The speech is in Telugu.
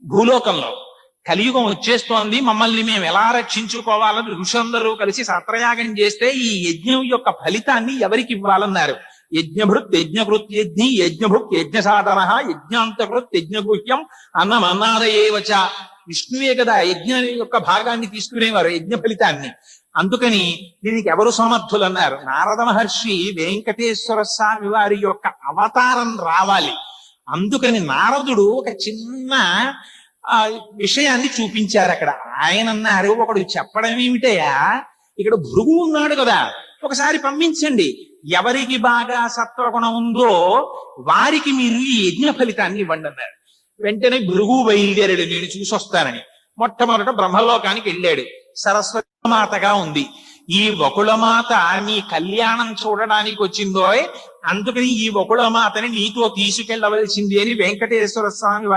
భూలోకంలో కలియుగం వచ్చేస్తోంది, మమ్మల్ని మేము ఎలా రక్షించుకోవాలని ఋషులందరూ కలిసి సత్రయాగం చేస్తే ఈ యజ్ఞం యొక్క ఫలితాన్ని ఎవరికి ఇవ్వాలన్నారు. యజ్ఞభృత్ యజ్ఞకృత్ యజ్ఞి యజ్ఞభుక్ యజ్ఞ సాధన యజ్ఞాంతకృత్ యజ్ఞగుహ్యం అన్నమన్నాదయేవచ. విష్ణువే కదా యజ్ఞం యొక్క భాగాన్ని తీసుకునేవారు, యజ్ఞ ఫలితాన్ని. అందుకని దీనికి ఎవరు సమర్థులు అన్నారు. నారద మహర్షి వెంకటేశ్వర స్వామి వారి యొక్క అవతారం రావాలి. అందుకని నారదుడు ఒక చిన్న విషయాన్ని చూపించారు అక్కడ. ఆయన అన్నారు, ఒకడు చెప్పడం ఏమిటయా, ఇక్కడ భృగు ఉన్నాడు కదా, ఒకసారి పంపించండి, ఎవరికి బాగా సత్వగుణం ఉందో వారికి మీరు ఈ యజ్ఞ ఫలితాన్ని ఇవ్వండి అన్నారు. వెంటనే భృగు బయలుదేరాడు, నేను చూసొస్తానని. మొట్టమొదట బ్రహ్మలోకానికి వెళ్ళాడు. సరస్వతి మాతగా ఉంది. ఈ వకుళమాత నీ కళ్యాణం చూడడానికి వచ్చిందో, అందుకని ఈ వకుళమాతని నీతో తీసుకెళ్లవలసింది అని వెంకటేశ్వర స్వామి